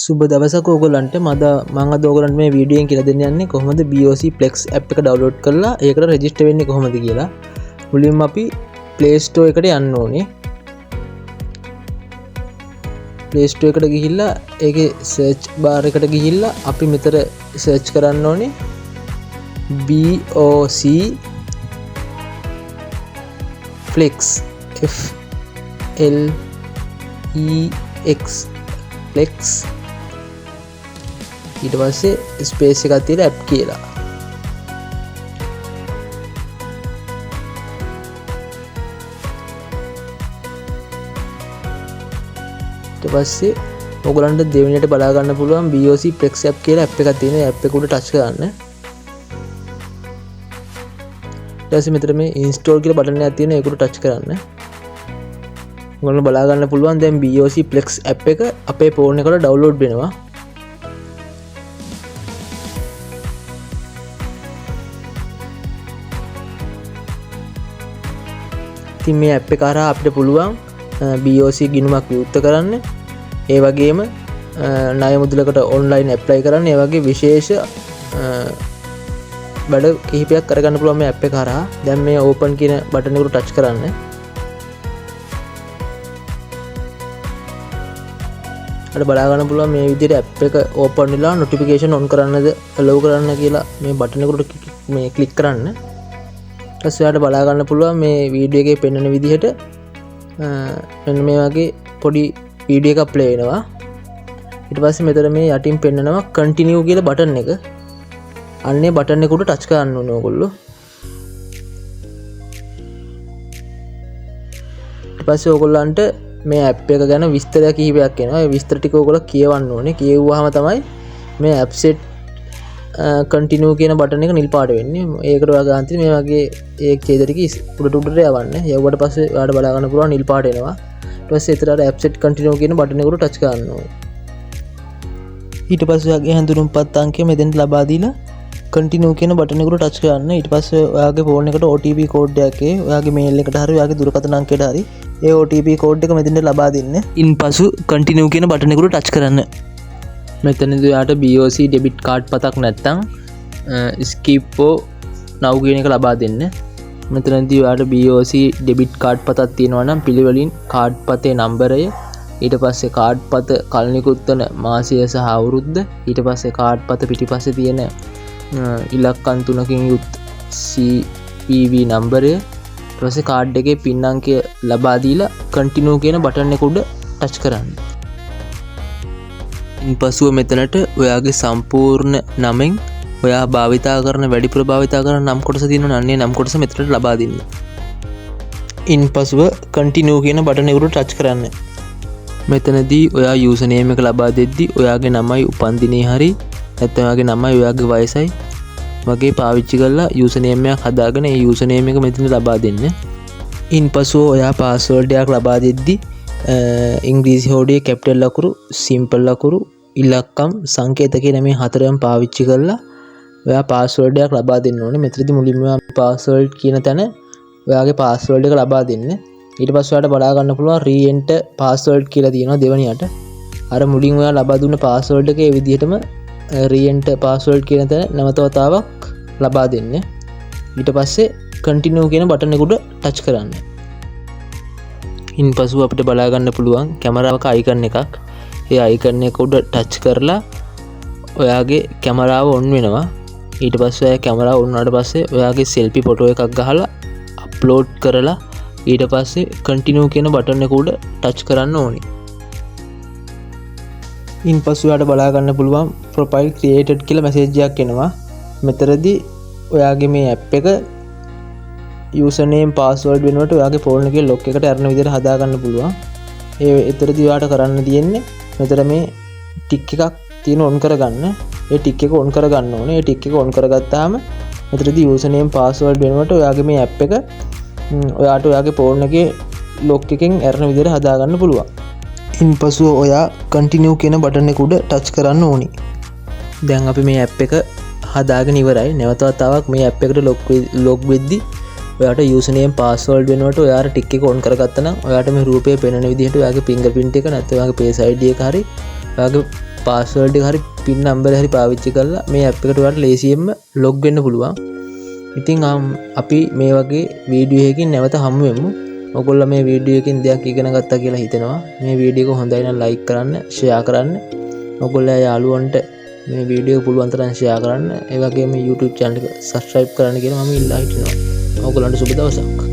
සුබ දවසක් ඕගොල්ලන්ට මම අද ඕගොල්ලන්ට මේ වීඩියෝ එකෙන් කියලා දෙන්න යන්නේ කොහොමද BOC Plex app එක download කරලා ඒකට register වෙන්නේ කොහොමද කියලා. මුලින්ම අපි Play Store එකට යන්න ඕනේ. Play Store එකට ගිහිල්ලා ඒකේ search bar එකට ගිහිල්ලා අපි මෙතන search කරන්න ඕනේ BOC Plex FLEX Plex ඊට පස්සේ ස්පේස් එකක් තියලා app කියලා. ඊට පස්සේ ඔයගලන්ට දෙවෙනියට බලා ගන්න පුළුවන් BOC Plex app කියලා app එකක් තියෙන. app එක උඩ ටච් කරන්න. ඊට පස්සේ මෙතන මේ install කියලා බටන් එකක් තියෙනවා. ඒක උඩ ටච් කරන්න. ඔයගලන්ට බලා ගන්න පුළුවන් දැන් BOC Plex app එක අපේ ෆෝන් එකට download වෙනවා. ඉතින් මේ app එක හරහා අපිට පුළුවන් BOC ගිණුමක් විවෘත කරන්න. ඒ වගේම ණය මුදලකට online apply කරන්න. ඒ වගේ විශේෂ වැඩ කිහිපයක් කරගන්න පුළුවන් මේ app එක හරහා. දැන් මේ open කියන බටන් එකට ටච් කරන්න. අර බලා ගන්න පුළුවන් මේ විදිහට app එක open වෙලා notification on කරන්නද allow කරන්න කියලා මේ බටන් එකට මේ click කරන්න. ඊට ඔයාලට බලා ගන්න පුළුවන් මේ වීඩියෝ එකේ පෙන්වන විදිහට මෙන්න මේ වගේ පොඩි වීඩියෝ එකක් ප්ලේ වෙනවා. ඊට පස්සේ මෙතන මේ යටින් පෙන්නනවා continue කියලා බටන් එක. අන්නේ බටන් එක උඩ ටච් කරන්න ඕනේ ඔයගොල්ලෝ. ඊට පස්සේ ඔයගොල්ලන්ට මේ app එක ගැන විස්තර කිහිපයක් එනවා. ඒ විස්තර ටික ඔයගොල්ලෝ කියවන්න ඕනේ. කියෙව්වහම තමයි මේ app set continue කියන බටන් එක නිල් පාට වෙන්නේ. ඒකට ඔයාලා ගන්න තියෙන්නේ මේ වගේ ඒ ඡේද ටික උඩට යවන්න. යවුවට පස්සේ ඔයාලට බලා ගන්න පුළුවන් නිල් පාට එනවා. ඊට පස්සේ ඒතර app set continue කියන බටන් එකට ටච් කරන්න ඕනේ. ඊට පස්සේ ඔයාගේ හැඳුනුම්පත් අංකය මෙතෙන්ට ලබා දීලා continue කියන බටන් එකට ටච් කරන්න. ඊට පස්සේ ඔයාගේ ෆෝන් එකට OTP කෝඩ් එකක් ඔයාගේ මේල් එකට හරි ඔයාගේ දුරකථන අංකයට හරි ඒ OTP කෝඩ් එක මෙතෙන්ට ලබා දෙන්න. ඉන්පසු continue කියන බටන් එකට ටච් කරන්න. මෙතනදී ඔයාට BOC debit card පතක් නැත්නම් skip now කියන එක ලබා දෙන්න. මෙතනදී ඔයාට BOC debit card පතක් තියෙනවා නම් පිළිවෙලින් card පතේ නම්බරය, ඊට පස්සේ card පත කල්නිකුත් වන මාසය සහ අවුරුද්ද, ඊට පස්සේ card පත පිටිපස්සේ තියෙන ඉලක්කම් 3කින් යුත් CVV නම්බරය, ඊට පස්සේ card එකේ PIN අංකය ලබා දීලා continue කියන බටන් එක උඩ ටච් කරන්න. ඉන්පසුව මෙතනට ඔයාගේ සම්පූර්ණ නමෙන් ඔයා භාවිතා කරන වැඩිපුර භාවිතා කරන නම් කොටස තියෙනවා. අන්නේ නම් කොටස මෙතනට ලබා දෙන්න. ඉන්පසුව continue කියන බටන් එක උඩ ටච් කරන්න. මෙතනදී ඔයා user name එක ලබා දෙද්දි ඔයාගේ නමයි උපන්දිනේ හරි නැත්නම් ඔයාගේ නමයි ඔයාගේ වයසයි වගේ පාවිච්චි කරලා user name එකක් හදාගෙන ඒ user name එක මෙතන ලබා දෙන්න. ඉන්පසුව ඔයා password එකක් ලබා දෙද්දි ඉංග්‍රීසි හෝඩියේ කැපිටල් ලකුරු, සිම්පල් ලකුරු, ඉලක්කම්, සංකේත කියන මේ හතරම පාවිච්චි කරලා ඔයා password එකක් ලබා දෙන්න ඕනේ. මෙතනදී මුලින්ම password කියන තැන ඔයාගේ password එක ලබා දෙන්න. ඊට පස්සේ ඔයාලට බලා ගන්න පුළුවන් re-enter password කියලා තියෙනවා දෙවෙනියට. අර මුලින් ඔයා ලබා දුන්න password එක ඒ විදිහටම re-enter password කියන තැන නැවත වතාවක් ලබා දෙන්න. ඊට පස්සේ continue කියන බටන් එක උඩ ටච් කරන්න. ඉන්පසු අපිට බලා ගන්න පුළුවන් කැමරාවක අයිකන් එකක්. ඒ අයිකන් එක උඩ ටච් කරලා ඔයාගේ කැමරාව ඔන් වෙනවා. ඊට පස්සේ ඔයා කැමරාව ඔන් වුණාට පස්සේ ඔයාගේ selfie ෆොටෝ එකක් ගහලා අප්ලෝඩ් කරලා ඊට පස්සේ continue කියන බටන් එක උඩ ටච් කරන්න ඕනේ. ඉන්පසු ඔයාට බලා ගන්න පුළුවන් profile created කියලා මැසේජ් එකක් එනවා. මෙතනදී ඔයාගේ මේ app එක username password වෙනුවට ඔයාගේ ෆෝන් එකේ lock එකට අරන විදිහට හදා ගන්න පුළුවන්. ඒ ඊතරදී ඔයාට කරන්න තියෙන්නේ මෙතන මේ ටික් එකක් තියෙන on කරගන්න. ඒ ටික් එක on කරගන්න ඕනේ. ඒ ටික් එක on කරගත්තාම මෙතනදී username password වෙනුවට ඔයාගේ මේ app එක ඔයාට ඔයාගේ ෆෝන් එකේ lock එකෙන් අරන විදිහට හදා ගන්න පුළුවන්. ඉන්පසු ඔයා continue කියන බටන් එක උඩ ටච් කරන්න ඕනේ. දැන් අපි මේ app එක හදාගෙන ඉවරයි. නැවත වතාවක් මේ app එකට log වෙද්දි ඔයාට username password වෙනුවට ඔයාට ටික් එක on කරගත්තා නම් ඔයාට මේ රූපය පෙනෙන විදිහට ඔයාගේ fingerprint එක නැත්නම් ඔයාගේ face ID එක හරි ඔයාගේ පාස්වර්ඩ් එක හරි පින් නම්බර් හරි පාවිච්චි කරලා මේ ඇප් එකට ඔයාලට ලේසියෙන්ම ලොග් වෙන්න පුළුවන්. ඉතින් අපි මේ වගේ වීඩියෝ එකකින් නැවත හමු වෙමු. ඔයගොල්ලෝ මේ වීඩියෝ එකකින් දෙයක් ඉගෙන ගත්තා කියලා හිතෙනවා. මේ වීඩියෝ එක හොඳයි නම් ලයික් කරන්න, ෂෙයා කරන්න. ඔයගොල්ලෝ යාළුවන්ට මේ වීඩියෝ එක පුළුවන් තරම් ෂෙයා කරන්න. ඒ වගේම YouTube channel එක subscribe කරන්න කියලා මම ඉල්ලා හිටිනවා. ඔයගොල්ලන්ට සුබ දවසක්.